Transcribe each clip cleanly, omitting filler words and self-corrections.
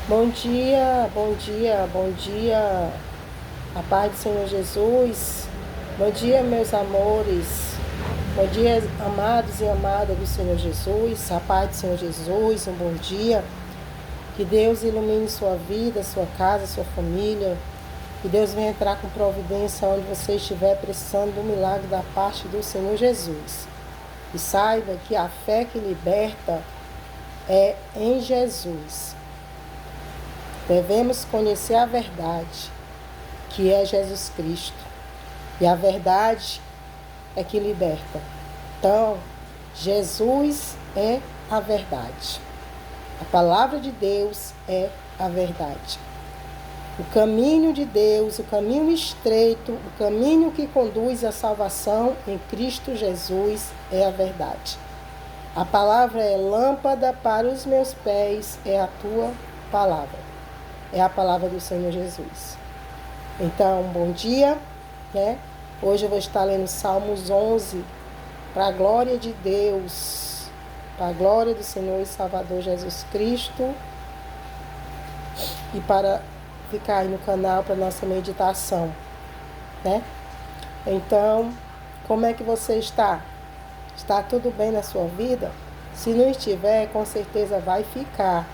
Bom dia, bom dia, bom dia, a paz do Senhor Jesus. Bom dia, meus amores. Bom dia, amados e amadas do Senhor Jesus. A paz do Senhor Jesus, um bom dia. Que Deus ilumine sua vida, sua casa, sua família. Que Deus venha entrar com providência onde você estiver precisando do milagre da parte do Senhor Jesus. E saiba que a fé que liberta é em Jesus. Devemos conhecer a verdade, que é Jesus Cristo. E a verdade é que liberta. Então, Jesus é a verdade. A palavra de Deus é a verdade. O caminho de Deus, o caminho estreito, o caminho que conduz à salvação em Cristo Jesus é a verdade. A palavra é lâmpada para os meus pés, é a tua palavra. É a palavra do Senhor Jesus. Então, bom dia, né? Hoje eu vou estar lendo Salmos 11, para a glória de Deus, para a glória do Senhor e Salvador Jesus Cristo, e para ficar aí no canal para nossa meditação, né? Então, como é que você está? Está tudo bem na sua vida? Se não estiver, com certeza vai ficar.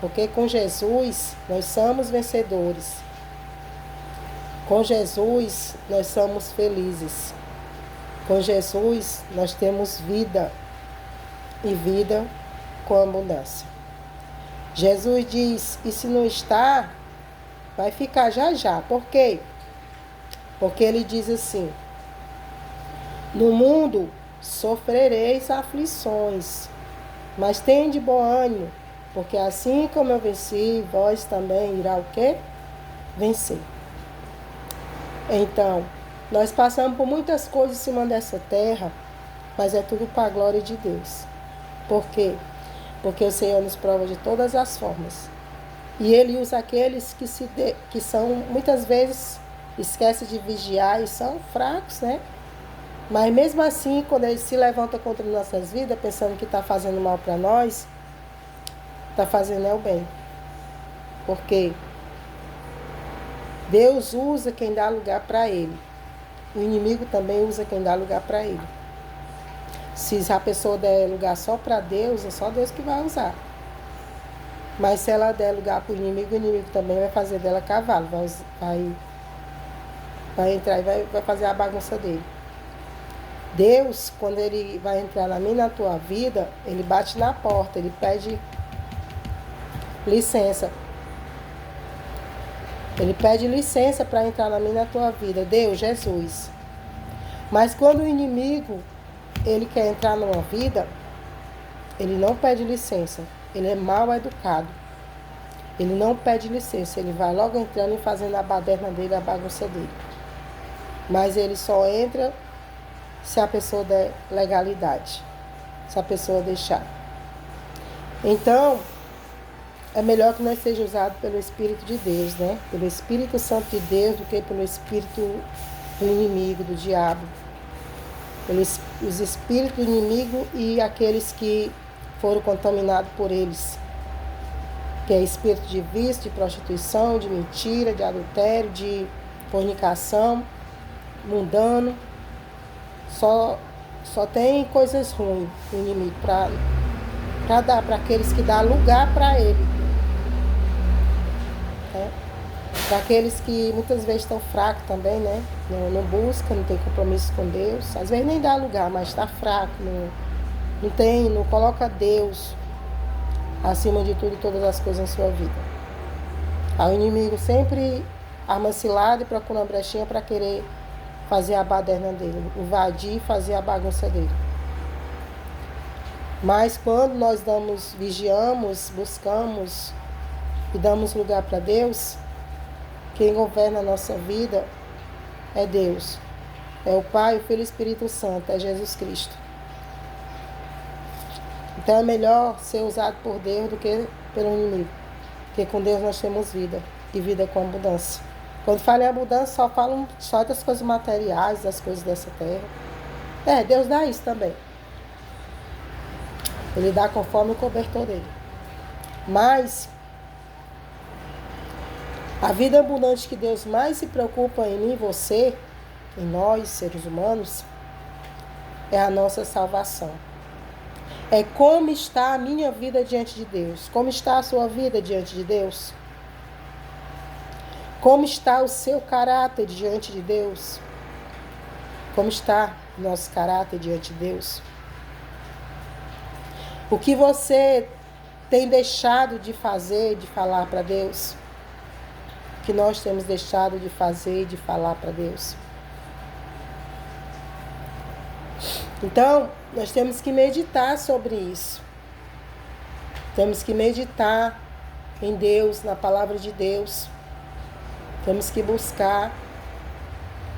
Porque com Jesus nós somos vencedores. Com Jesus nós somos felizes. Com Jesus nós temos vida. E vida com abundância. Jesus diz, e se não está, vai ficar já já. Por quê? Porque ele diz assim: no mundo sofrereis aflições, mas tende bom ânimo. Porque assim como eu venci, vós também irá o quê? Vencer. Então, nós passamos por muitas coisas em cima dessa terra, mas é tudo para a glória de Deus. Por quê? Porque o Senhor nos prova de todas as formas. E Ele usa aqueles que são, muitas vezes, esquecem de vigiar e são fracos, né? Mas mesmo assim, quando Ele se levanta contra nossas vidas, pensando que está fazendo mal para nós, está fazendo o bem. Porque Deus usa quem dá lugar para Ele. O inimigo também usa quem dá lugar para Ele. Se a pessoa der lugar só para Deus, é só Deus que vai usar. Mas se ela der lugar para o inimigo também vai fazer dela cavalo. Vai entrar e vai fazer a bagunça dele. Deus, quando Ele vai entrar na minha e na tua vida, Ele bate na porta, Ele pede licença. Ele pede licença para entrar na minha e na tua vida. Deus, Jesus. Mas quando o inimigo, ele quer entrar numa vida, ele não pede licença. Ele é mal educado. Ele não pede licença. Ele vai logo entrando e fazendo a baderna dele, a bagunça dele. Mas ele só entra se a pessoa der legalidade. Se a pessoa deixar. Então, é melhor que nós seja usado pelo Espírito de Deus, né? Pelo Espírito Santo de Deus, do que pelo Espírito do inimigo, do diabo. Pelos os espíritos do inimigo e aqueles que foram contaminados por eles. Que é espírito de vício, de prostituição, de mentira, de adultério, de fornicação, mundano. Só tem coisas ruins o inimigo para dar para aqueles que dão lugar para ele. Para aqueles que muitas vezes estão fracos também, né? Não busca, não tem compromisso com Deus. Às vezes nem dá lugar, mas está fraco. Não coloca Deus acima de tudo e todas as coisas na sua vida. Aí o inimigo sempre arma cilada e procura uma brechinha para querer fazer a baderna dele, invadir e fazer a bagunça dele. Mas quando nós vigiamos, buscamos e damos lugar para Deus, quem governa a nossa vida é Deus. É o Pai, o Filho e o Espírito Santo, é Jesus Cristo. Então é melhor ser usado por Deus do que pelo inimigo. Porque com Deus nós temos vida, e vida com abundância. Quando falo em abundância, só falam só das coisas materiais, das coisas dessa terra. Deus dá isso também. Ele dá conforme o cobertor dele. Mas A vida abundante que Deus mais se preocupa em mim e você, em nós, seres humanos, é a nossa salvação. É como está a minha vida diante de Deus. Como está a sua vida diante de Deus? Como está o seu caráter diante de Deus? Como está o nosso caráter diante de Deus? O que você tem deixado de fazer, de falar para Deus? O que nós temos deixado de fazer e de falar para Deus? Então, nós temos que meditar sobre isso. Temos que meditar em Deus, na palavra de Deus. Temos que buscar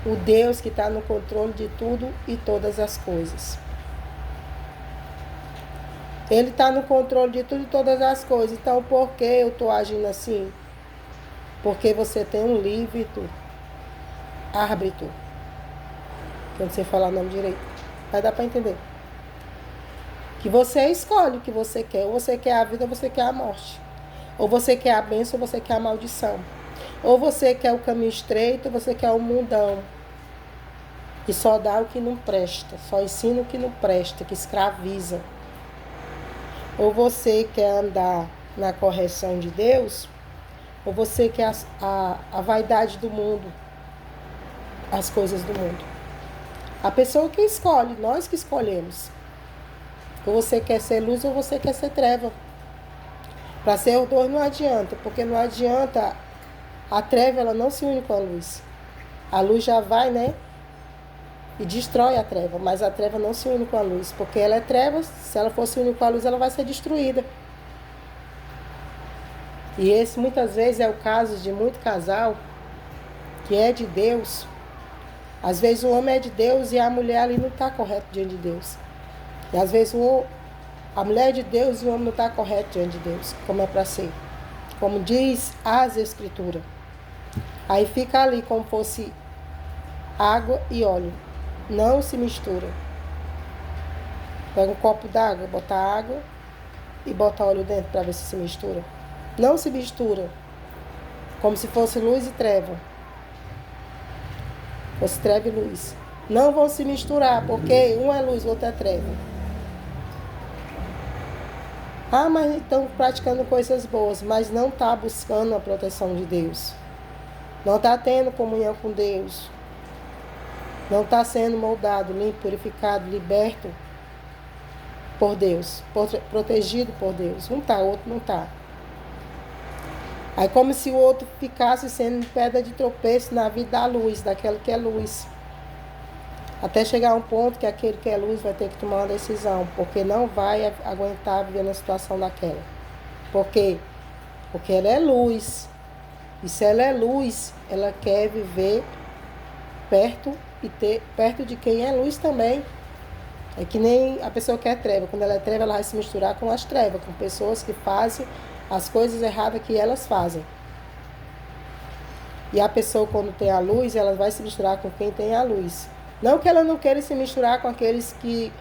o Deus que está no controle de tudo e todas as coisas. Ele está no controle de tudo e todas as coisas. Então, por que eu estou agindo assim? Porque você tem um livre árbitro. Quando você falar o nome direito, vai dar para entender. Que você escolhe o que você quer. Ou você quer a vida ou você quer a morte. Ou você quer a bênção ou você quer a maldição. Ou você quer o caminho estreito ou você quer o mundão. Que só dá o que não presta. Só ensina o que não presta, que escraviza. Ou você quer andar na correção de Deus, ou você quer a vaidade do mundo, as coisas do mundo. A pessoa que escolhe, nós que escolhemos. Ou você quer ser luz ou você quer ser treva. Para ser os dois não adianta, porque não adianta, a treva ela não se une com a luz. A luz já vai, né? E destrói a treva, mas a treva não se une com a luz, porque ela é treva, se ela for se unir com a luz, ela vai ser destruída. E esse muitas vezes é o caso de muito casal que é de Deus. Às vezes o homem é de Deus e a mulher ali não está correta diante de Deus. E às vezes a mulher é de Deus e o homem não está correto diante de Deus, como é para ser. Como diz as Escrituras. Aí fica ali como fosse água e óleo. Não se mistura. Pega um copo d'água, bota água e bota óleo dentro para ver se mistura. Não se mistura. Como se fosse luz e treva. Fosse treva e luz. Não vão se misturar, porque um é luz, o outro é treva. Ah, mas estão praticando coisas boas, mas não está buscando a proteção de Deus. Não está tendo comunhão com Deus. Não está sendo moldado, limpo, purificado, liberto por Deus, protegido por Deus. Um está, o outro não está. Aí como se o outro ficasse sendo pedra de tropeço na vida da luz, daquela que é luz. Até chegar a um ponto que aquele que é luz vai ter que tomar uma decisão, porque não vai aguentar viver na situação daquela. Por quê? Porque ela é luz. E se ela é luz, ela quer viver perto de quem é luz também. É que nem a pessoa que é treva. Quando ela é treva, ela vai se misturar com as trevas, com pessoas que fazem as coisas erradas que elas fazem. E a pessoa, quando tem a luz, ela vai se misturar com quem tem a luz. Não que ela não queira se misturar com aqueles que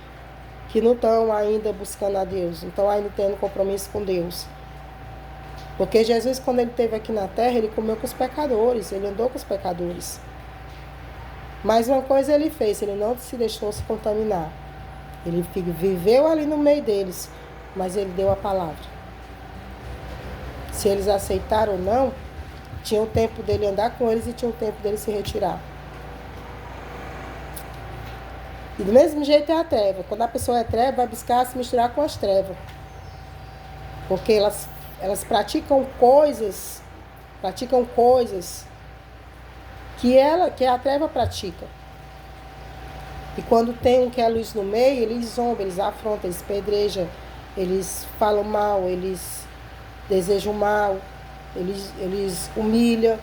não estão ainda buscando a Deus, não estão ainda tendo compromisso com Deus. Porque Jesus, quando ele esteve aqui na terra, ele comeu com os pecadores, ele andou com os pecadores. Mas uma coisa ele fez, ele não se deixou se contaminar. Ele viveu ali no meio deles, mas ele deu a palavra. Se eles aceitaram ou não, tinha o tempo dele andar com eles e tinha o tempo dele se retirar. E do mesmo jeito é a treva. Quando a pessoa é treva, vai buscar se misturar com as trevas. Porque elas praticam coisas que a treva pratica. E quando tem um que é a luz no meio, eles zombam, eles afrontam, eles pedrejam, eles falam mal, eles desejam mal, eles humilham,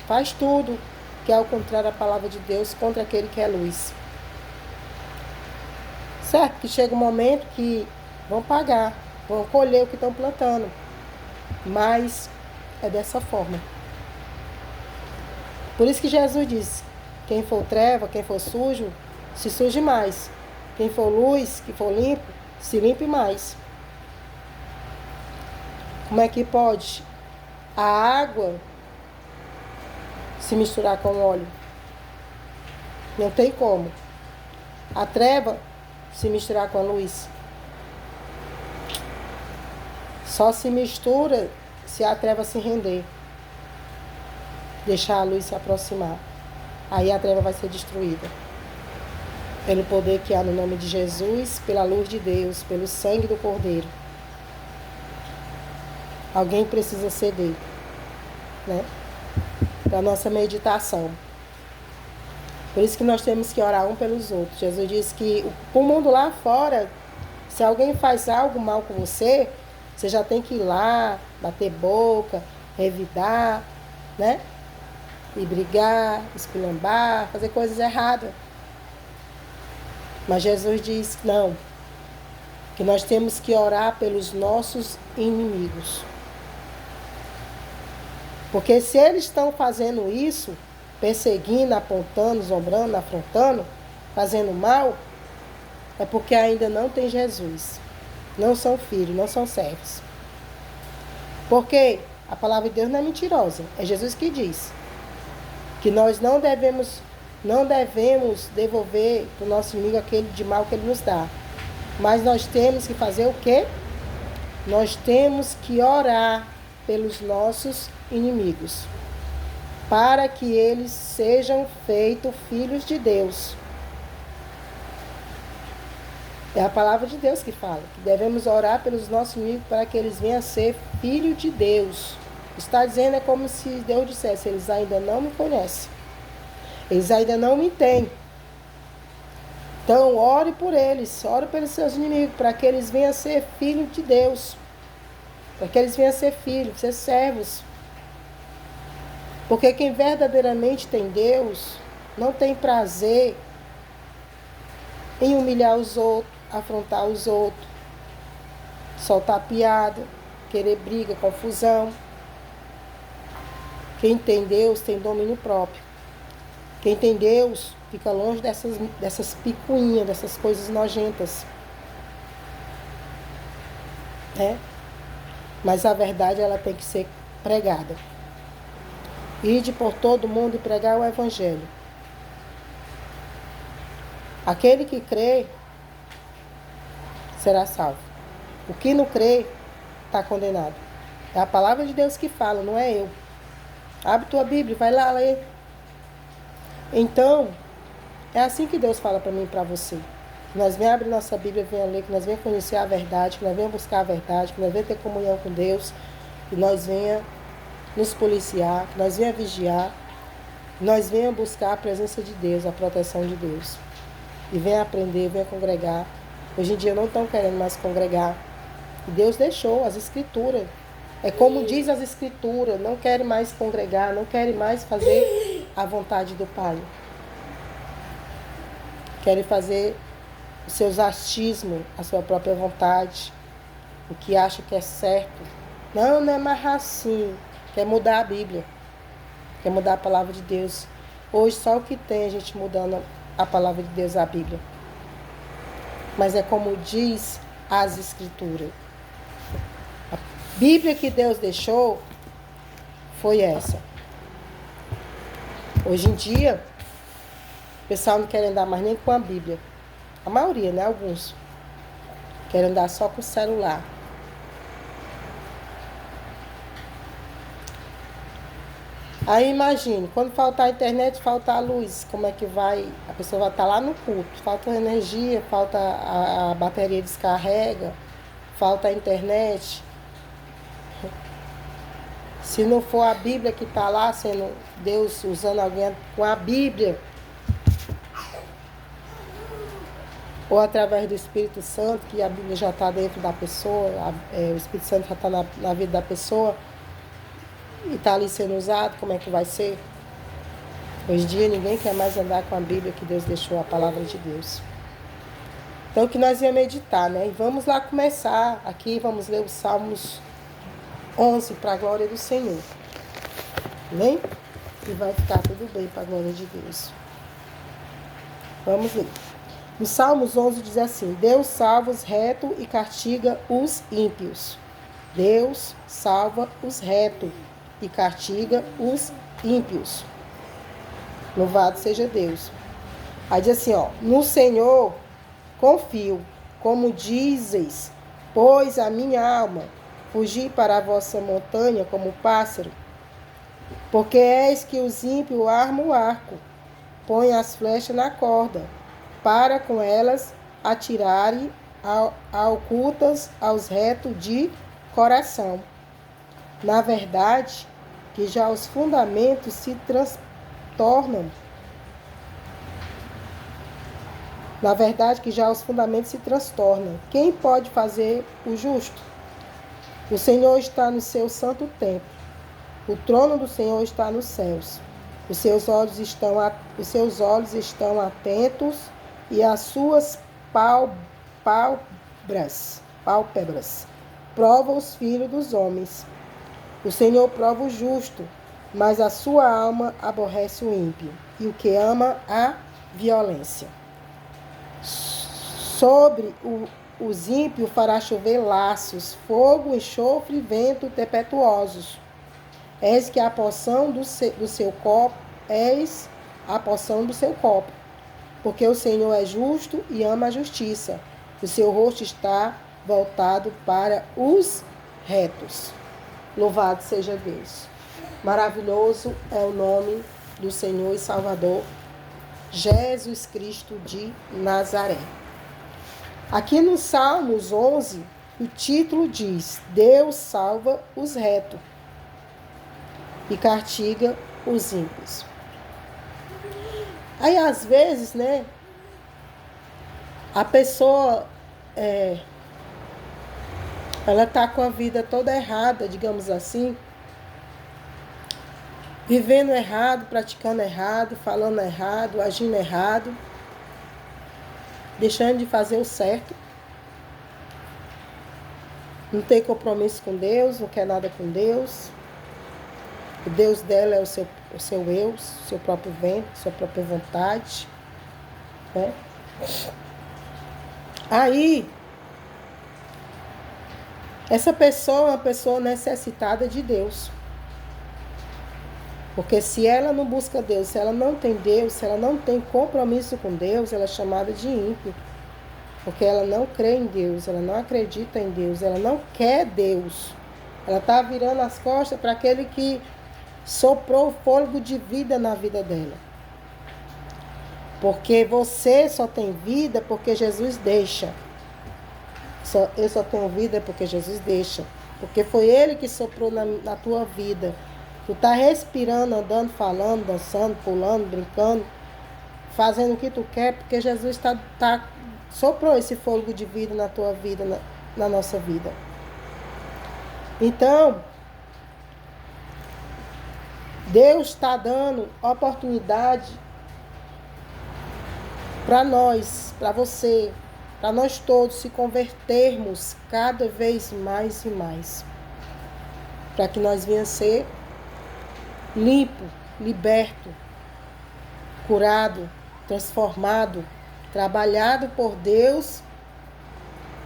faz tudo que é ao contrário da palavra de Deus contra aquele que é luz. Certo? Que chega um momento que vão pagar, vão colher o que estão plantando. Mas é dessa forma. Por isso que Jesus disse, quem for treva, quem for sujo, se suje mais. Quem for luz, que for limpo, se limpe mais. Como é que pode? A água se misturar com o óleo. Não tem como. A treva se misturar com a luz. Só se mistura se a treva se render. Deixar a luz se aproximar. Aí a treva vai ser destruída. Pelo poder que há no nome de Jesus, pela luz de Deus, pelo sangue do Cordeiro. Alguém precisa ceder, né? Para a nossa meditação. Por isso que nós temos que orar um pelos outros. Jesus disse que o mundo lá fora, se alguém faz algo mal com você, você já tem que ir lá, bater boca, revidar, né? E brigar, esculhambar, fazer coisas erradas. Mas Jesus diz não, que nós temos que orar pelos nossos inimigos. Porque se eles estão fazendo isso, perseguindo, apontando, zombrando, afrontando, fazendo mal, é porque ainda não tem Jesus. Não são filhos, não são servos. Porque a palavra de Deus não é mentirosa. É Jesus que diz que nós não devemos devolver para o nosso inimigo aquele de mal que ele nos dá. Mas nós temos que fazer o quê? Nós temos que orar pelos nossos inimigos, para que eles sejam feitos filhos de Deus. É a palavra de Deus que fala, que devemos orar pelos nossos inimigos para que eles venham a ser filhos de Deus. Está dizendo, é como se Deus dissesse, eles ainda não me conhecem. Eles ainda não me têm. Então, ore por eles, ore pelos seus inimigos, para que eles venham a ser filhos de Deus. Para que eles venham a ser filhos, ser servos. Porque quem verdadeiramente tem Deus, não tem prazer em humilhar os outros, afrontar os outros, soltar piada, querer briga, confusão. Quem tem Deus tem domínio próprio. Quem tem Deus fica longe dessas picuinhas, dessas coisas nojentas. Né? Mas a verdade ela tem que ser pregada. Ide por todo mundo e pregar o Evangelho. Aquele que crê será salvo. O que não crê está condenado. É a palavra de Deus que fala, não é eu. Abre tua Bíblia, vai lá ler. Então, é assim que Deus fala para mim e para você. Que nós venhamos abrir nossa Bíblia, venhamos ler, que nós venhamos conhecer a verdade, que nós venhamos buscar a verdade, que nós venhamos ter comunhão com Deus, que nós venhamos nos policiar, que nós venhamos vigiar, que nós venhamos buscar a presença de Deus, a proteção de Deus. E venha aprender, venha congregar. Hoje em dia não estão querendo mais congregar. E Deus deixou as Escrituras. É como diz as Escrituras, não querem mais congregar, não querem mais fazer a vontade do Pai. Querem fazer os seus achismos, a sua própria vontade, o que acha que é certo. Não, não é mais assim. Quer mudar a Bíblia, quer mudar a palavra de Deus. Hoje só o que tem a gente mudando a palavra de Deus, a Bíblia. Mas é como diz as Escrituras. A Bíblia que Deus deixou foi essa. Hoje em dia, o pessoal não quer andar mais nem com a Bíblia. A maioria, né? Alguns. Querem andar só com o celular. Aí imagine, quando faltar a internet, faltar a luz, como é que vai? A pessoa vai estar lá no culto, falta energia, falta a bateria descarrega, falta a internet. Se não for a Bíblia que está lá, sendo Deus usando alguém com a Bíblia, ou através do Espírito Santo, que a Bíblia já está dentro da pessoa, o Espírito Santo já está na vida da pessoa, e está ali sendo usado, como é que vai ser? Hoje em dia ninguém quer mais andar com a Bíblia que Deus deixou, a palavra de Deus. Então que nós íamos meditar, né? E vamos lá começar aqui, vamos ler os Salmos 11 para a glória do Senhor. Amém? E vai ficar tudo bem para a glória de Deus. Vamos ler. No Salmos 11 diz assim: Deus salva os retos e castiga os ímpios. Deus salva os retos e castiga os ímpios. Louvado seja Deus. Aí diz assim, ó, no Senhor confio, como dizes, pois a minha alma, fugi para a vossa montanha como pássaro, porque és que os ímpios armam o arco, põe as flechas na corda, para com elas atirarem a ocultas aos retos de coração. Na verdade, que já os fundamentos se transtornam. Na verdade, que já os fundamentos se transtornam. Quem pode fazer o justo? O Senhor está no seu santo templo. O trono do Senhor está nos céus. Os seus olhos estão atentos e as suas pálpebras provam os filhos dos homens. O Senhor prova o justo, mas a sua alma aborrece o ímpio e o que ama a violência. Sobre os ímpios fará chover laços, fogo, enxofre e vento tempestuosos. Eis que a porção do seu copo, porque o Senhor é justo e ama a justiça. O seu rosto está voltado para os retos. Louvado seja Deus. Maravilhoso é o nome do Senhor e Salvador, Jesus Cristo de Nazaré. Aqui no Salmos 11, o título diz: Deus salva os retos e castiga os ímpios. Aí, às vezes, né, a pessoa, ela está com a vida toda errada, digamos assim, vivendo errado, praticando errado, falando errado, agindo errado, deixando de fazer o certo, não tem compromisso com Deus, não quer nada com Deus. O Deus dela é o seu eu, seu próprio vento, sua própria vontade, né? Aí, essa pessoa é uma pessoa necessitada de Deus. Porque se ela não busca Deus, se ela não tem Deus, se ela não tem compromisso com Deus, ela é chamada de ímpio. Porque ela não crê em Deus, ela não acredita em Deus, ela não quer Deus. Ela está virando as costas para aquele que soprou o fôlego de vida na vida dela. Porque você só tem vida porque Jesus deixa. Eu só tenho vida porque Jesus deixa. Porque foi Ele que soprou na tua vida. Tu tá respirando, andando, falando, dançando, pulando, brincando, fazendo o que tu quer, porque Jesus soprou esse fôlego de vida na tua vida, na nossa vida. Então, Deus está dando oportunidade para nós, para você, para nós todos se convertermos cada vez mais e mais. Para que nós venhamos ser limpo, liberto, curado, transformado, trabalhado por Deus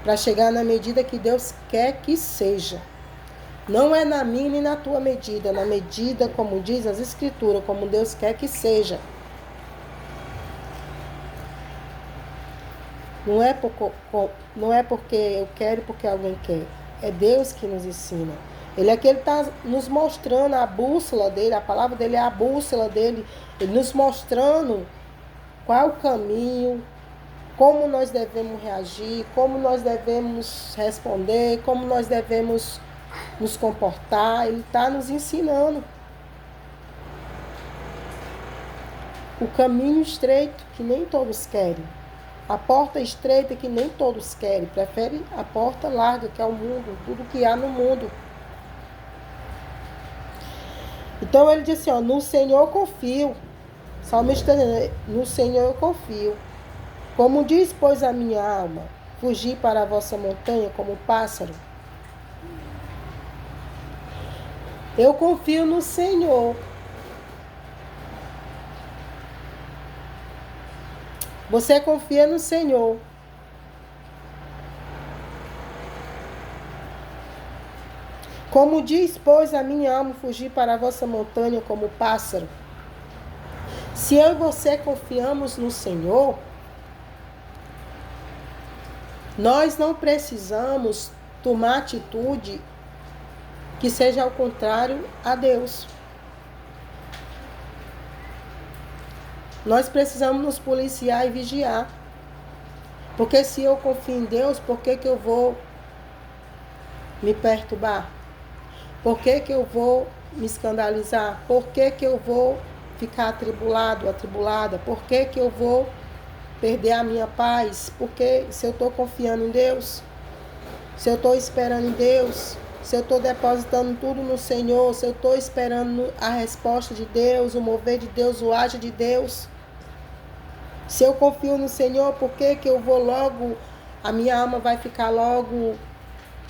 para chegar na medida que Deus quer que seja. Não é na minha nem na tua medida, na medida, como diz as Escrituras, como Deus quer que seja. Não é porque eu quero e porque alguém quer. É Deus que nos ensina. Ele é que Ele está nos mostrando a bússola dele, a palavra dele é a bússola dele. Ele nos mostrando qual é o caminho, como nós devemos reagir, como nós devemos responder, como nós devemos nos comportar. Ele está nos ensinando o caminho estreito que nem todos querem, a porta estreita que nem todos querem, preferem a porta larga que é o mundo, tudo que há no mundo. Então ele diz assim, ó, no Senhor eu confio. Salmista, no Senhor eu confio. Como diz, pois, a minha alma, fugi para a vossa montanha como pássaro. Eu confio no Senhor. Você confia no Senhor. Como diz, pois, a minha alma, fugi para a vossa montanha como pássaro. Se eu e você confiamos no Senhor, nós não precisamos tomar atitude que seja ao contrário a Deus. Nós precisamos nos policiar e vigiar. Porque se eu confio em Deus, por que eu vou me perturbar? Por que eu vou me escandalizar? Por que eu vou ficar atribulado, atribulada? Por que eu vou perder a minha paz? Porque se eu estou confiando em Deus, se eu estou esperando em Deus, se eu estou depositando tudo no Senhor, se eu estou esperando a resposta de Deus, o mover de Deus, o agir de Deus, se eu confio no Senhor, por que eu vou logo, a minha alma vai ficar logo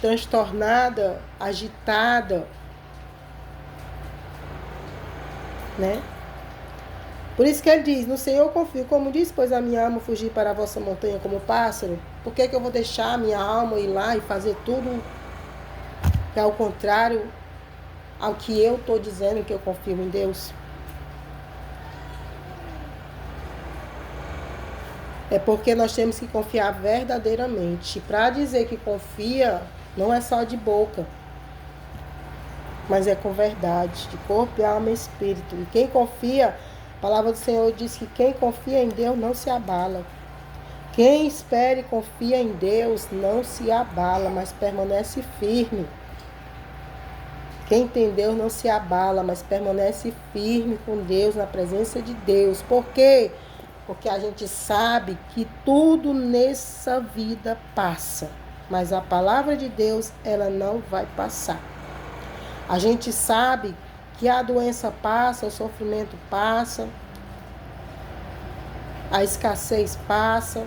transtornada, agitada, né? Por isso que ele diz, no Senhor eu confio, como diz, pois a minha alma fugir para a vossa montanha como pássaro. Por que eu vou deixar a minha alma ir lá e fazer tudo que é ao contrário ao que eu estou dizendo que eu confio em Deus? É porque nós temos que confiar verdadeiramente. Para dizer que confia, não é só de boca, mas é com verdade, de corpo, alma e espírito. E quem confia, a palavra do Senhor diz que quem confia em Deus não se abala. Quem espera e confia em Deus não se abala, mas permanece firme. Quem tem Deus não se abala, mas permanece firme com Deus, na presença de Deus. Por quê? Porque a gente sabe que tudo nessa vida passa, mas a palavra de Deus, ela não vai passar. A gente sabe que a doença passa, o sofrimento passa, a escassez passa,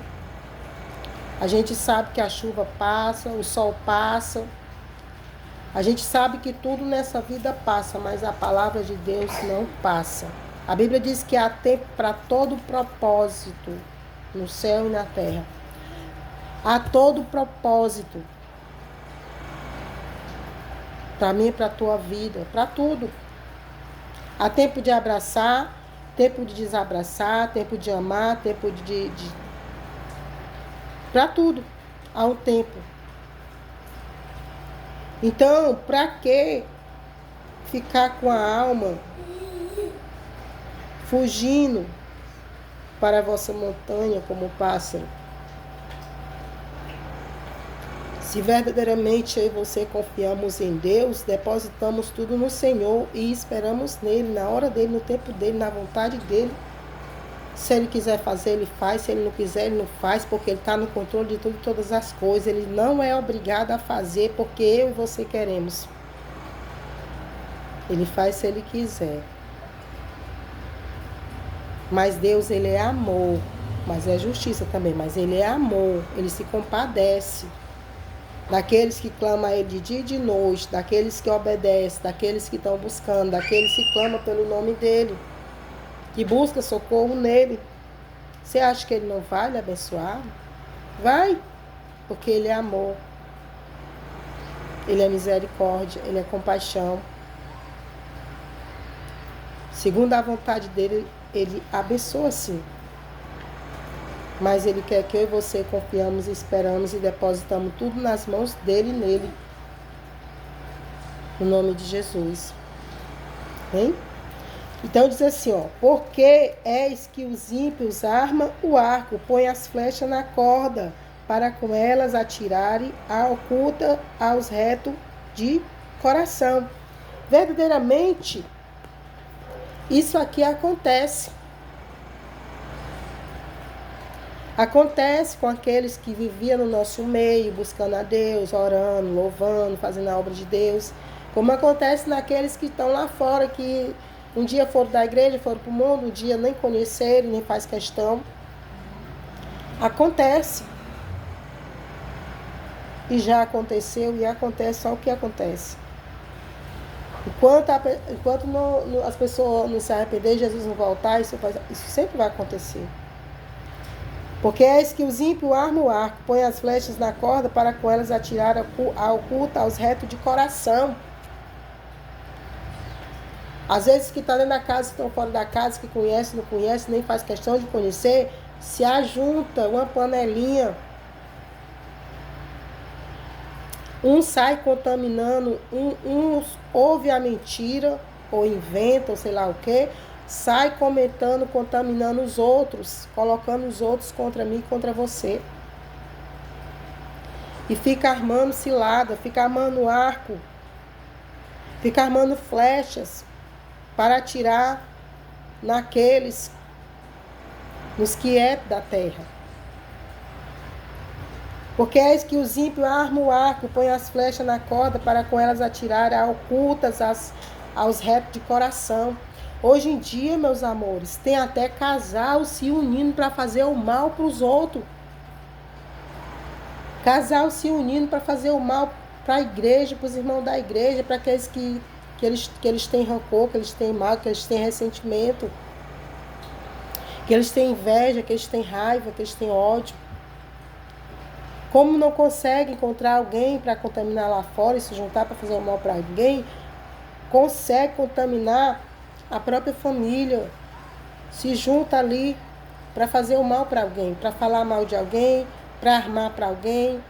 a gente sabe que a chuva passa, o sol passa. A gente sabe que tudo nessa vida passa, mas a palavra de Deus não passa. A Bíblia diz que há tempo para todo propósito no céu e na terra. Há todo propósito. Para mim e para a tua vida, para tudo. Há tempo de abraçar, tempo de desabraçar, tempo de amar, tempo de... Para tudo. Há um tempo. Então, para que ficar com a alma fugindo para a vossa montanha como pássaro? Se verdadeiramente eu e você confiamos em Deus, depositamos tudo no Senhor e esperamos nele, na hora dele, no tempo dele, na vontade dele. Se ele quiser fazer, ele faz. Se ele não quiser, ele não faz, porque ele está no controle de tudo e todas as coisas. Ele não é obrigado a fazer porque eu e você queremos. Ele faz se ele quiser. Mas Deus, ele é amor, mas é justiça também, mas ele é amor, ele se compadece daqueles que clamam a ele de dia e de noite, daqueles que obedecem, daqueles que estão buscando, daqueles que clamam pelo nome dele, que busca socorro nele. Você acha que ele não vai lhe abençoar? Vai, porque ele é amor, ele é misericórdia, ele é compaixão. Segundo a vontade dele, ele abençoa sim. Mas ele quer que eu e você confiamos, esperamos e depositamos tudo nas mãos dele e nele. No nome de Jesus. Hein? Então diz assim, ó. Porque és que os ímpios armam o arco, põe as flechas na corda, para com elas atirarem a oculta aos retos de coração. Verdadeiramente, isso aqui acontece. Acontece com aqueles que viviam no nosso meio, buscando a Deus, orando, louvando, fazendo a obra de Deus. Como acontece naqueles que estão lá fora, que um dia foram da igreja, foram para o mundo, um dia nem conheceram, nem faz questão. Acontece. E já aconteceu e acontece só o que acontece. Enquanto as pessoas não se arrepender, Jesus não voltar, isso sempre vai acontecer. Porque és que os ímpios armam o arco, põe as flechas na corda para com elas atirar a oculta aos retos de coração. Às vezes que está dentro da casa, que estão fora da casa, que conhece, não conhece, nem faz questão de conhecer, se ajunta uma panelinha. Um sai contaminando, uns ouve a mentira, ou inventa, ou sei lá o quê, sai comentando, contaminando os outros, colocando os outros contra mim e contra você. E fica armando cilada, fica armando arco, fica armando flechas para atirar naqueles, nos que é da terra. Porque é que os ímpios armam o arco, põem as flechas na corda para com elas atirarem ocultas aos retos de coração. Hoje em dia, meus amores, tem até casal se unindo para fazer o mal para os outros. Casal se unindo para fazer o mal para a igreja, para os irmãos da igreja, para aqueles que eles têm rancor, que eles têm mal, que eles têm ressentimento, que eles têm inveja, que eles têm raiva, que eles têm ódio. Como não consegue encontrar alguém para contaminar lá fora e se juntar para fazer o mal para alguém, consegue contaminar a própria família, se junta ali para fazer o mal para alguém, para falar mal de alguém, para armar para alguém,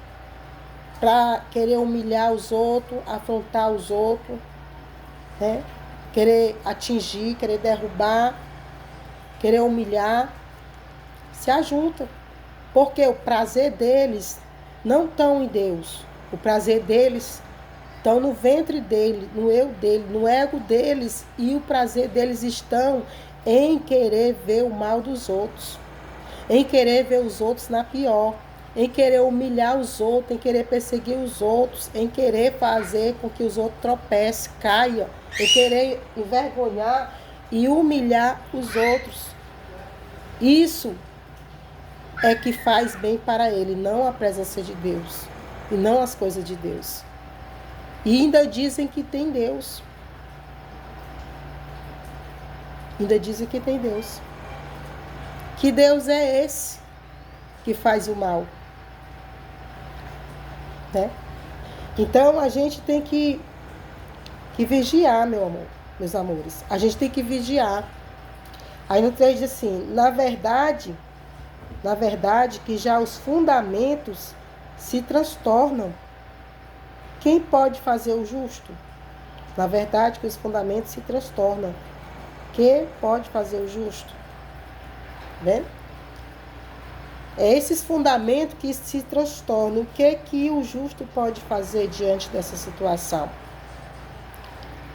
para querer humilhar os outros, afrontar os outros, né? Querer atingir, querer derrubar, querer humilhar, se ajunta. Porque o prazer deles não estão em Deus. O prazer deles estão no ventre dele, no eu dele, no ego deles. E o prazer deles estão em querer ver o mal dos outros. Em querer ver os outros na pior. Em querer humilhar os outros, em querer perseguir os outros, em querer fazer com que os outros tropecem, caiam, em querer envergonhar e humilhar os outros. Isso é que faz bem para ele, não a presença de Deus e não as coisas de Deus. E ainda dizem que tem Deus. Ainda dizem que tem Deus. Que Deus é esse que faz o mal? Né? Então a gente tem que vigiar, meus amores. A gente tem que vigiar. Aí no 3 diz assim, na verdade que já os fundamentos se transtornam. Quem pode fazer o justo? Na verdade que os fundamentos se transtornam. Quem pode fazer o justo? Né? É esses fundamentos que se transtornam. O que o justo pode fazer diante dessa situação?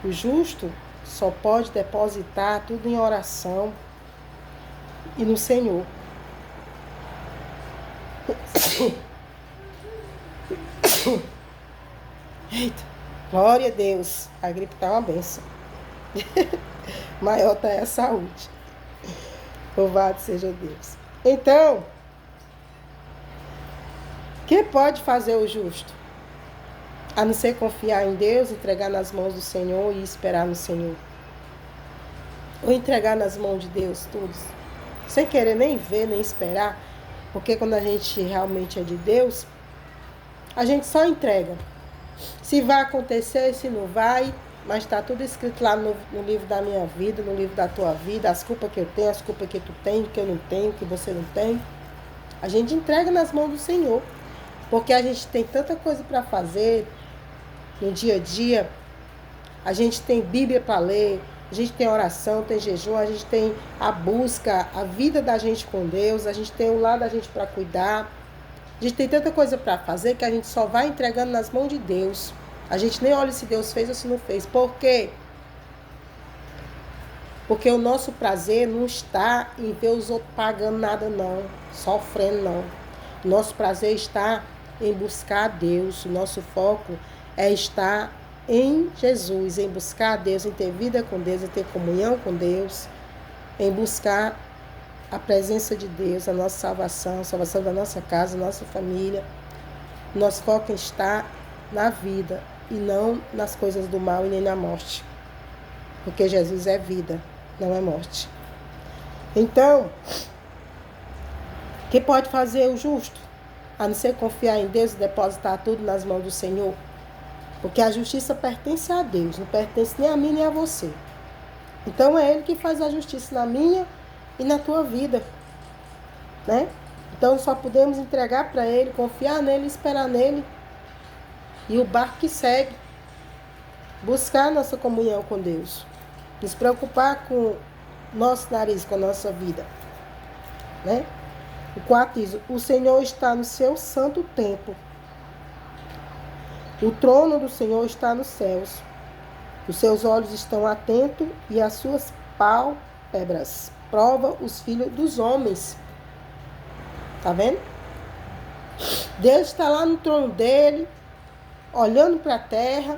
O justo só pode depositar tudo em oração e no Senhor. Eita, glória a Deus. A gripe tá uma benção. Maior tá a saúde. Louvado seja Deus. Então, quem pode fazer o justo? A não ser confiar em Deus, entregar nas mãos do Senhor e esperar no Senhor. Ou entregar nas mãos de Deus tudo, sem querer nem ver, nem esperar. Porque quando a gente realmente é de Deus, a gente só entrega. Se vai acontecer, se não vai, mas está tudo escrito lá no livro da minha vida, no livro da tua vida, as culpas que eu tenho, as culpas que tu tem, que eu não tenho, que você não tem. A gente entrega nas mãos do Senhor. Porque a gente tem tanta coisa para fazer no dia a dia. A gente tem Bíblia para ler, a gente tem oração, tem jejum, a gente tem a busca, a vida da gente com Deus, a gente tem o lado da gente para cuidar. A gente tem tanta coisa para fazer que a gente só vai entregando nas mãos de Deus. A gente nem olha se Deus fez ou se não fez. Por quê? Porque o nosso prazer não está em ver os outros pagando nada não, sofrendo não. O nosso prazer está em buscar a Deus. O nosso foco é estar em Jesus, em buscar a Deus, em ter vida com Deus, em ter comunhão com Deus, em buscar a presença de Deus, a nossa salvação, a salvação da nossa casa, nossa família. Nosso foco está na vida e não nas coisas do mal e nem na morte. Porque Jesus é vida, não é morte. Então, quem pode fazer o justo? A não ser confiar em Deus e depositar tudo nas mãos do Senhor. Porque a justiça pertence a Deus, não pertence nem a mim nem a você. Então é Ele que faz a justiça na minha e na tua vida, né? Então só podemos entregar para Ele, confiar nele, esperar nele. E o barco que segue. Buscar nossa comunhão com Deus. Nos preocupar com nosso nariz, com a nossa vida, né? O 4 diz: o Senhor está no seu santo templo. O trono do Senhor está nos céus. Os seus olhos estão atentos e as suas pálpebras prova os filhos dos homens. Tá vendo? Deus está lá no trono dele, olhando para a terra,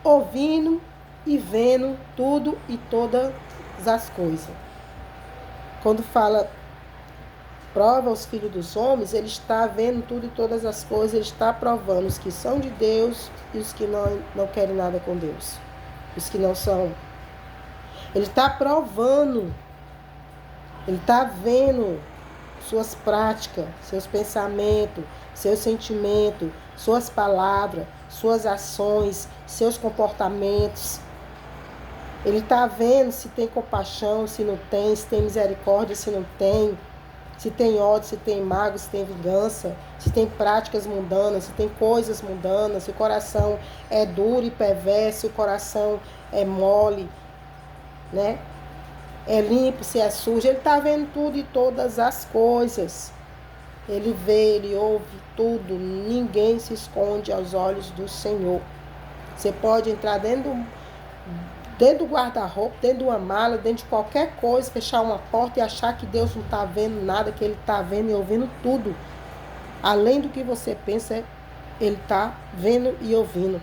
ouvindo e vendo tudo e todas as coisas. Quando fala prova os filhos dos homens, ele está vendo tudo e todas as coisas, ele está provando os que são de Deus e os que não querem nada com Deus. Os que não são. Ele está provando, ele está vendo suas práticas, seus pensamentos, seus sentimentos, suas palavras, suas ações, seus comportamentos. Ele está vendo se tem compaixão, se não tem, se tem misericórdia, se não tem, se tem ódio, se tem mágoa, se tem vingança, se tem práticas mundanas, se tem coisas mundanas, se o coração é duro e perverso, se o coração é mole, né? É limpo, se é sujo. Ele está vendo tudo e todas as coisas. Ele vê, ele ouve tudo. Ninguém se esconde aos olhos do Senhor. Você pode entrar dentro do guarda-roupa, dentro de uma mala, dentro de qualquer coisa, fechar uma porta e achar que Deus não está vendo nada, que Ele está vendo e ouvindo tudo. Além do que você pensa, Ele está vendo e ouvindo,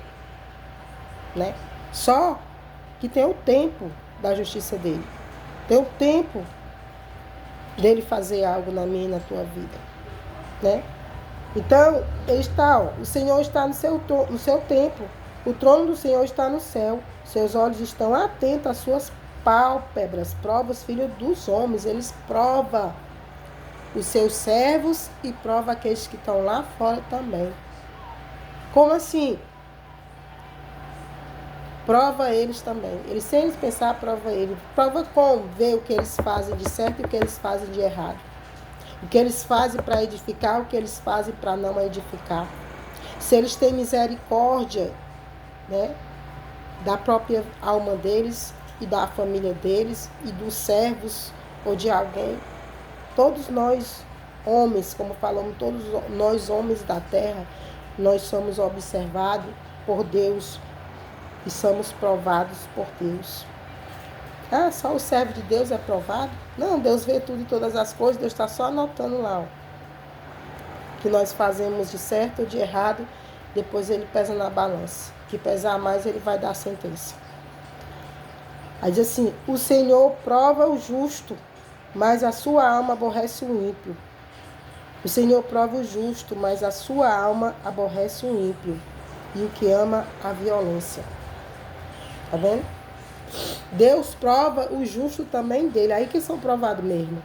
né? Só que tem o tempo da justiça dele. Tem o tempo dele fazer algo na minha e na tua vida, né? Então, o Senhor está no seu tempo. O trono do Senhor está no céu. Seus olhos estão atentos às suas pálpebras. Prova os filhos dos homens. Eles provam os seus servos e prova aqueles que estão lá fora também. Como assim? Prova eles também. Eles, sem eles pensar, prova eles. Prova como? Vê o que eles fazem de certo e o que eles fazem de errado. O que eles fazem para edificar, o que eles fazem para não edificar. Se eles têm misericórdia, né, da própria alma deles e da família deles e dos servos ou de alguém. Todos nós, homens, como falamos, todos nós homens da terra, nós somos observados por Deus e somos provados por Deus. Ah, só o servo de Deus é provado? Não, Deus vê tudo e todas as coisas, Deus está só anotando lá, ó, que nós fazemos de certo ou de errado, depois ele pesa na balança. Que pesar mais, ele vai dar a sentença. Aí diz assim: o Senhor prova o justo, mas a sua alma aborrece o ímpio. O Senhor prova o justo, mas a sua alma aborrece o ímpio e o que ama a violência. Tá vendo? Deus prova o justo também dele. Aí que são provados mesmo.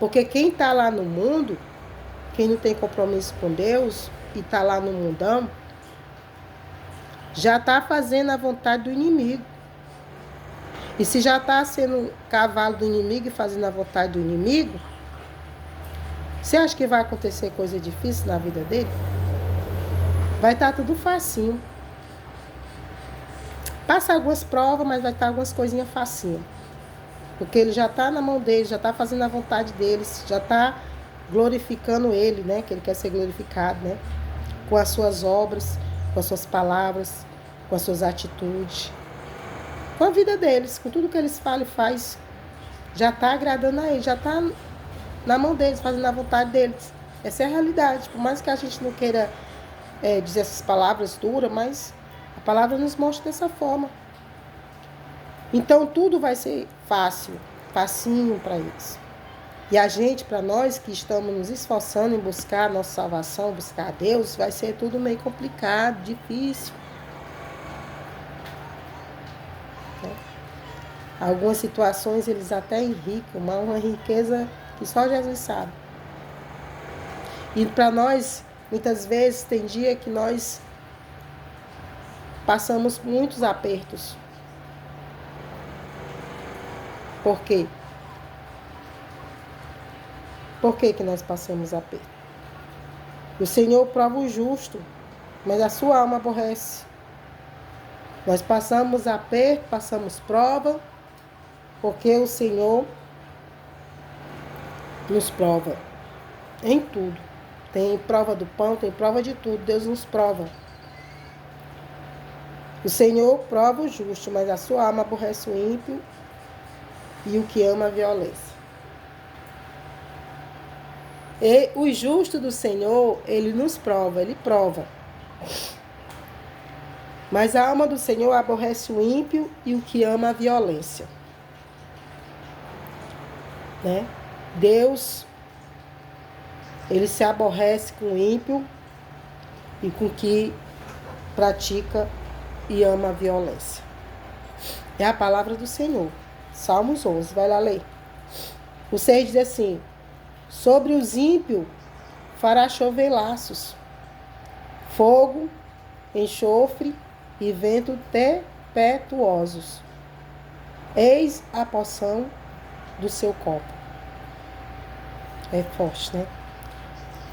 Porque quem está lá no mundo, quem não tem compromisso com Deus e está lá no mundão, já está fazendo a vontade do inimigo. E se já está sendo cavalo do inimigo e fazendo a vontade do inimigo, você acha que vai acontecer coisa difícil na vida dele? Vai estar tudo facinho. Passa algumas provas, mas vai estar algumas coisinhas facinho. Porque ele já está na mão dele, já está fazendo a vontade deles, já está glorificando ele, né? Que ele quer ser glorificado, né? Com as suas obras, com as suas palavras, com as suas atitudes, com a vida deles, com tudo que eles falam e faz, já está agradando a ele, já está na mão deles, fazendo a vontade deles. Essa é a realidade. Por mais que a gente não queira dizer essas palavras duras, mas a palavra nos mostra dessa forma. Então tudo vai ser fácil, facinho para eles. E a gente, para nós que estamos nos esforçando em buscar a nossa salvação, buscar a Deus, vai ser tudo meio complicado, difícil. Algumas situações eles até enricam, mas uma riqueza que só Jesus sabe. E para nós, muitas vezes, tem dia que nós passamos muitos apertos. Por quê? Por que nós passamos aperto? O Senhor prova o justo, mas a sua alma aborrece. Nós passamos aperto, passamos prova, porque o Senhor nos prova em tudo. Tem prova do pão, tem prova de tudo. Deus nos prova. O Senhor prova o justo, mas a sua alma aborrece o ímpio e o que ama a violência. E o justo do Senhor, ele nos prova, ele prova. Mas a alma do Senhor aborrece o ímpio e o que ama a violência. Né? Deus, ele se aborrece com o ímpio e com o que pratica e ama a violência. É a palavra do Senhor. Salmos 11, vai lá ler. O 6 diz assim: sobre os ímpios fará chover laços, fogo, enxofre e vento tempestuosos. Eis a porção do seu copo. É forte, né?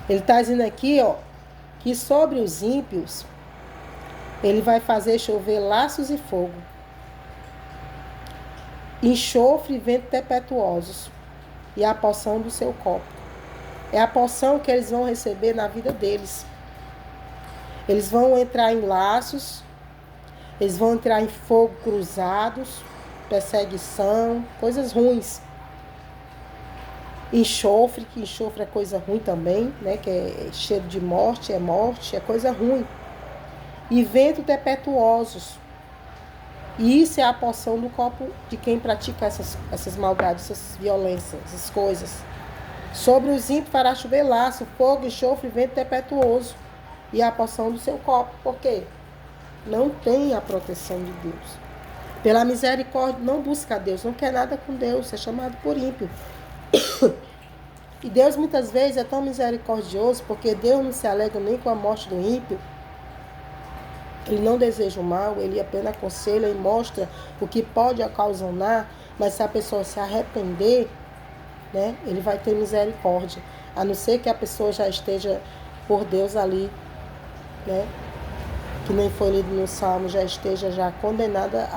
Ele está dizendo aqui, ó, que sobre os ímpios ele vai fazer chover laços e fogo, enxofre e vento tempestuosos, e a porção do seu copo. É a porção que eles vão receber na vida deles. Eles vão entrar em laços, eles vão entrar em fogo cruzados, perseguição, coisas ruins. Enxofre, que enxofre é coisa ruim também, né? Que é cheiro de morte, é coisa ruim. E vento tempestuosos. E isso é a porção do copo de quem pratica essas maldades, essas violências, essas coisas. Sobre os ímpios fará chover laço, fogo, enxofre e vento tempestuoso. E a porção do seu copo. Por quê? Não tem a proteção de Deus. Pela misericórdia, não busca a Deus, não quer nada com Deus, é chamado por ímpio. E Deus muitas vezes é tão misericordioso, porque Deus não se alegra nem com a morte do ímpio. Ele não deseja o mal, ele apenas aconselha e mostra o que pode ocasionar, mas se a pessoa se arrepender, né, ele vai ter misericórdia. A não ser que a pessoa já esteja por Deus ali, né, que nem foi lido no Salmo, já esteja já condenada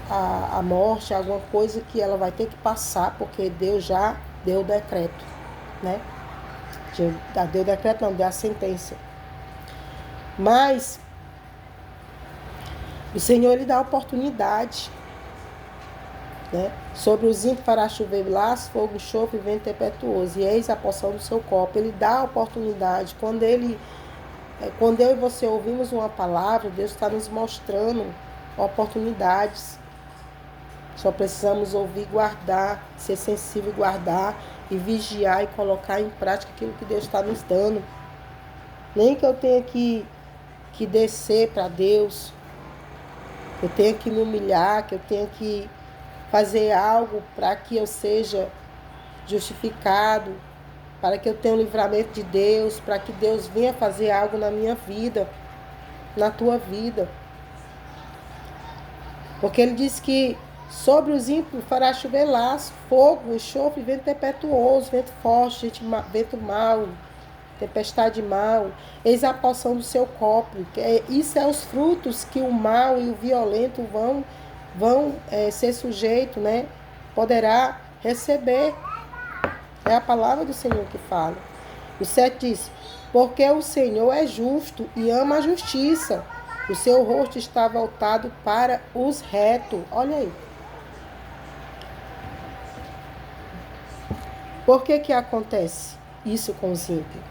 a morte, alguma coisa que ela vai ter que passar, porque Deus já deu o decreto, né? Deu o decreto, não, deu a sentença. Mas o Senhor, ele dá oportunidade, né? Sobre os ímpios fará chover laço, fogo, enxofre e vento tempestuoso, e eis a porção do seu copo. Ele dá oportunidade. Quando eu e você ouvimos uma palavra, Deus está nos mostrando oportunidades. Só precisamos ouvir, guardar, ser sensível, guardar e vigiar e colocar em prática aquilo que Deus está nos dando. Nem que eu tenha que descer para Deus, que eu tenha que me humilhar, que eu tenha que fazer algo para que eu seja justificado, para que eu tenha o livramento de Deus, para que Deus venha fazer algo na minha vida, na tua vida. Porque ele diz que sobre os ímpios fará chover laço, fogo, enxofre, vento tempestuoso, vento forte, vento mau, tempestade mal. Eis a porção do seu copo. Isso é os frutos que o mal e o violento vão ser sujeito, né? Poderá receber. É a palavra do Senhor que fala. O 7 diz: porque o Senhor é justo e ama a justiça. O seu rosto está voltado para os retos. Olha aí. Por que acontece isso com os ímpios?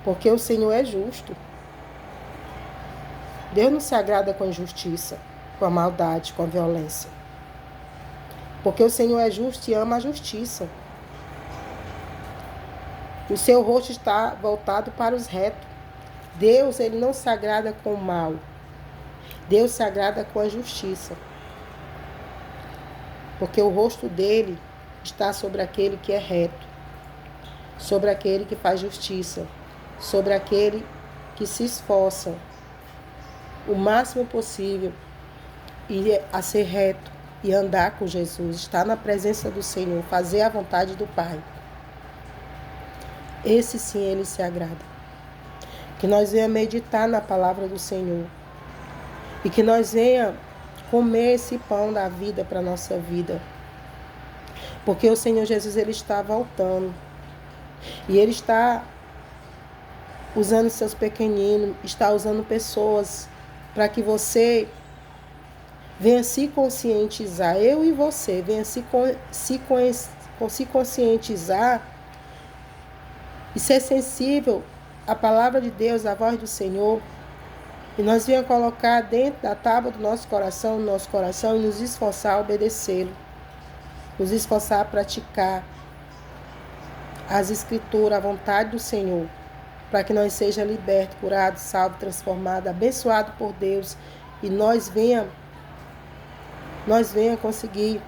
Porque o Senhor é justo. Deus não se agrada com a injustiça, com a maldade, com a violência. Porque o Senhor é justo e ama a justiça. O seu rosto está voltado para os retos. Deus, ele não se agrada com o mal. Deus se agrada com a justiça. Porque o rosto dele está sobre aquele que é reto, sobre aquele que faz justiça, sobre aquele que se esforça o máximo possível a ser reto, e andar com Jesus, estar na presença do Senhor, fazer a vontade do Pai. Esse sim, Ele se agrada. Que nós venhamos meditar na palavra do Senhor. E que nós venhamos comer esse pão da vida para a nossa vida. Porque o Senhor Jesus, Ele está voltando. E Ele está usando seus pequeninos, está usando pessoas para que você venha se conscientizar. Eu e você, venha se conscientizar e ser sensível à palavra de Deus, à voz do Senhor. E nós venhamos colocar dentro da tábua do nosso coração, e nos esforçar a obedecê-lo. Nos esforçar a praticar as Escrituras, a vontade do Senhor, para que nós seja liberto, curado, salvo, transformado, abençoado por Deus. E nós venha conseguir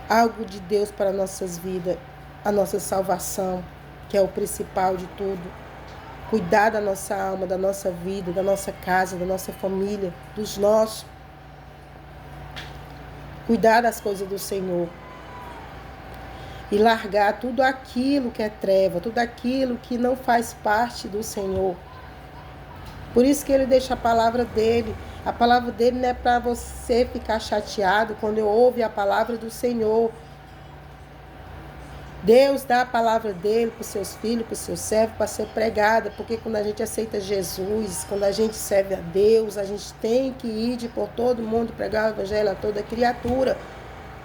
algo de Deus para nossas vidas, a nossa salvação, que é o principal de tudo. Cuidar da nossa alma, da nossa vida, da nossa casa, da nossa família, dos nossos. Cuidar das coisas do Senhor. E largar tudo aquilo que é treva, tudo aquilo que não faz parte do Senhor. Por isso que Ele deixa a palavra dEle. A palavra dEle não é para você ficar chateado quando ouve a palavra do Senhor. Deus dá a palavra dEle para os seus filhos, para os seus servos, para ser pregada. Porque quando a gente aceita Jesus, quando a gente serve a Deus, a gente tem que ir por todo mundo, pregar o evangelho a toda criatura.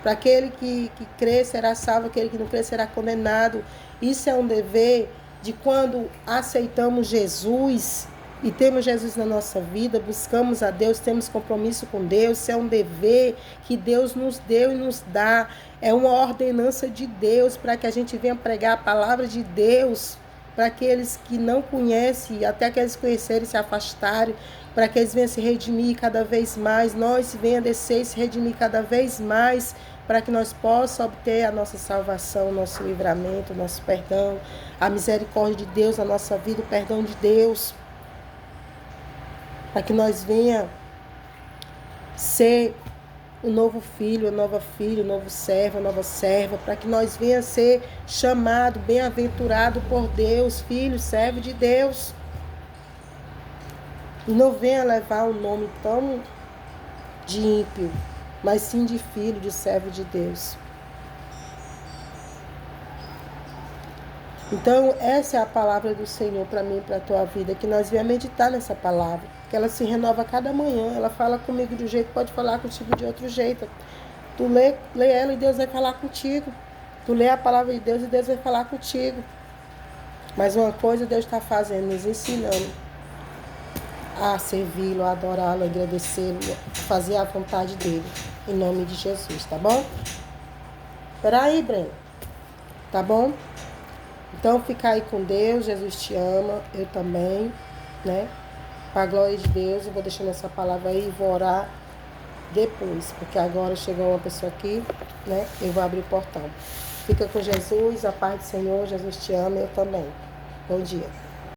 Para aquele que crê será salvo, aquele que não crê será condenado. Isso é um dever de quando aceitamos Jesus e temos Jesus na nossa vida, buscamos a Deus, temos compromisso com Deus. Isso é um dever que Deus nos deu e nos dá. É uma ordenança de Deus para que a gente venha pregar a palavra de Deus para aqueles que não conhecem, até que eles conhecerem, se afastarem, para que eles venham se redimir cada vez mais. Nós venhamos descer e se redimir cada vez mais, para que nós possamos obter a nossa salvação, o nosso livramento, o nosso perdão, a misericórdia de Deus na nossa vida, o perdão de Deus. Para que nós venhamos ser um novo filho, uma nova filha, um novo servo, uma nova serva, para que nós venhamos ser chamado, bem-aventurado por Deus, filho, servo de Deus. E não venha levar um nome tão de ímpio, mas sim de filho, de servo de Deus. Então, essa é a palavra do Senhor para mim e para a tua vida, que nós venhamos meditar nessa palavra, que ela se renova a cada manhã, ela fala comigo de um jeito, pode falar contigo de outro jeito. Tu lê ela e Deus vai falar contigo. Tu lê a palavra de Deus e Deus vai falar contigo. Mas uma coisa Deus está fazendo, nos ensinando a servi-lo, a adorá-lo, a agradecê-lo, a fazer a vontade dele, em nome de Jesus, tá bom? Peraí, Breno, tá bom? Então fica aí com Deus, Jesus te ama, eu também, né? Para a glória de Deus, eu vou deixando essa palavra aí e vou orar depois, porque agora chegou uma pessoa aqui, né? Eu vou abrir o portão. Fica com Jesus, a paz do Senhor, Jesus te ama, eu também. Bom dia.